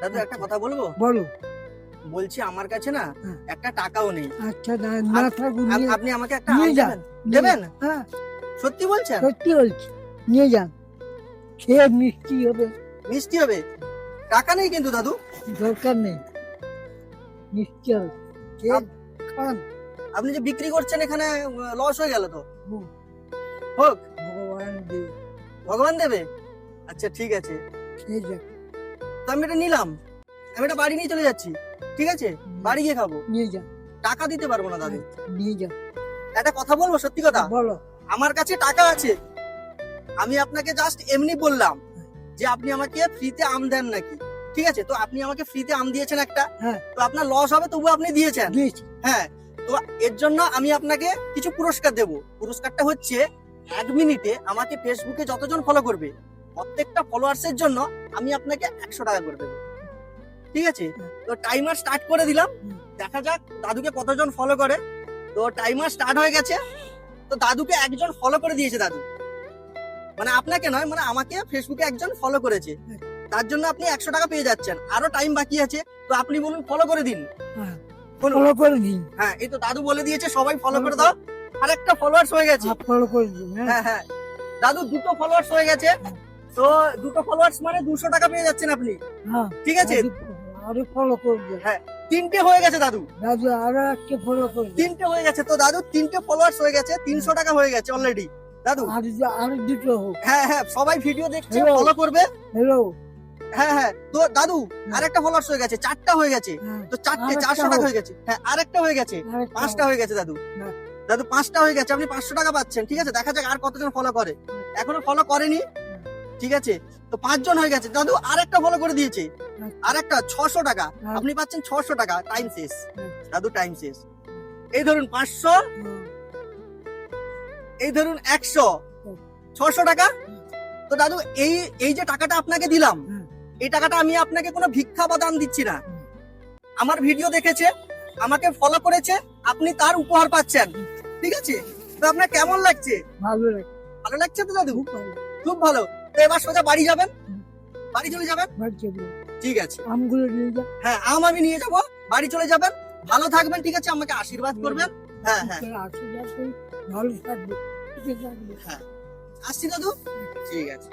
দাদু একটা কথা বলবো? বলো। বলছি আমার কাছে না হ্যাঁ। একটা টাকাও নেই। আচ্ছা না থাকুক আপনি আমাকে একটা নিয়ে আম যান। দেবেন? হ্যাঁ সত্যি বলছেন? সত্যি বলছি, নিয়ে যান, খেয়ে মিষ্টি হবে। মিষ্টি হবে? টাকা নেই কিন্তু দাদু। দরকার নেই, মিষ্টি হবে, খেয়ে খান। আপনি যে বিক্রি করছেন এখানে লস হয়ে গেল তো। হুম। হোক, ভগবান দেবে, ভগবান দেবে। আচ্ছা ঠিক আছে, খেয়ে যান, তো আমি এটা নিলাম, আমি এটা বাড়ি নিয়ে চলে যাচ্ছি। ঠিক আছে, বাড়ি গিয়ে খাবো। নিয়ে যান, টাকা দিতে পারবো না দাদু। নিয়ে যান। একটা কথা বলবো, সত্যি কথা। বলো। আমার কাছে টাকা আছে, আমি আপনাকে জাস্ট এমনি বললাম যে আপনি আমাকে ফ্রিতে আম দেন নাকি। ঠিক আছে, তো আপনি আমাকে ফ্রিতে আম দিয়েছেন একটা, হ্যাঁ। তো আপনার লস হবে তবু আপনি দিয়েছেন। দিয়েছি। হ্যাঁ, তো এর জন্য আমি আপনাকে কিছু পুরস্কার দেব। পুরস্কারটা হচ্ছে 1 মিনিটে আমাকে ফেসবুকে যতজন ফলো করবে প্রত্যেকটা ফলোয়ার্সের জন্য আমি আপনাকে 100 টাকা করে দেবো। ঠিক আছে, তো টাইমার স্টার্ট করে দিলাম, দেখা যাক দাদুকে কতজন ফলো করে। তো টাইমার স্টার্ট হয়ে গেছে, তো দাদুকে একজন ফলো করে দিয়েছে দাদু, মানে আপনাকে নয়, মানে আমাকে ফেসবুকে একজন ফলো করেছে, তার জন্য আপনি 100 টাকা পেয়ে যাচ্ছেন। আরো টাইম বাকি আছে, তো আপনি বলুন ফলো করে দিন। হ্যাঁ, বলুন। ফলো করে দিন। হ্যাঁ, এই তো দাদু বলে দিয়েছে সবাই ফলো করে দাও। আর একটা ফলোয়ার্স হয়ে গেছে। ফলো করে দিন। হ্যাঁ, হ্যাঁ হ্যাঁ, দাদু 2টো ফলোয়ার্স হয়ে গেছে, তো 2টো ফলোয়ার্স মানে 200 টাকা পেয়ে যাচ্ছেন আপনি। হ্যাঁ, ঠিক আছে, আরো ফলো করে দিন। হ্যাঁ 3টে হয়ে গেছে দাদু, দাদু আরো একটা ফলো করে দিন। 3টে হয়ে গেছে। তো দাদু 3টে ফলোয়ার্স হয়ে গেছে, 300 টাকা হয়ে গেছে অলরেডি দাদু। আরো দুটো হোক। হ্যাঁ হ্যাঁ, সবাই ভিডিও দেখছে, Hello. ফলো করবে। হ্যালো। হ্যাঁ হ্যাঁ, তো দাদু আরেকটা ফলোয়ার্স হয়ে গেছে, 4টা হয়ে গেছে। তো 4টে আরেকটা 400 টাকা হোক। হয়ে গেছে। হ্যাঁ, আরেকটা হয়ে গেছে, 5টা হয়ে গেছে দাদু। হ্যাঁ। দাদু 5টা হয়ে গেছে, আপনি 500 টাকা পাচ্ছেন। ঠিক আছে, দেখা যাক আর কতজন ফলো করে। এখনো ফলো করেনি। ঠিক আছে, তো 5 জন হয়ে গেছে। দাদু আরেকটা ফলো করে দিয়েছে, আরেকটা 600 টাকা, আপনি পাচ্ছেন 600 টাকা। টাইম শেষ দাদু, টাইম শেষ। এই ধরুন 500, এই ধরুন 100, 600 টাকা। তো দাদু এই এই যে টাকাটা আপনাকে দিলাম, এই টাকাটা আমি আপনাকে কোনো ভিক্ষা বা দান দিচ্ছি না। আমার ভিডিও দেখেছে, আমাকে ফলো করেছে, আপনি তার উপহার পাচ্ছেন। ঠিক আছে, তো আপনার কেমন লাগছে? ভালো লাগে, ভালো লাগছে তো দাদু? খুব ভালো। খুব ভালো। তো এবার সোজা বাড়ি যাবেন, বাড়ি চলে যাবেন। বাড়ি চলে যাও। ঠিক আছে, আমগুলো নিয়ে যা। হ্যাঁ আম আমি নিয়ে যাবো, বাড়ি চলে যাবেন। ভালো থাকবেন, ঠিক আছে, আমাকে আশীর্বাদ করবেন। হ্যাঁ হ্যাঁ আশীর্বাদ করি, ভালো থাকবে, সুখে থাকবে। হ্যাঁ, আসছি দাদু। ঠিক আছে।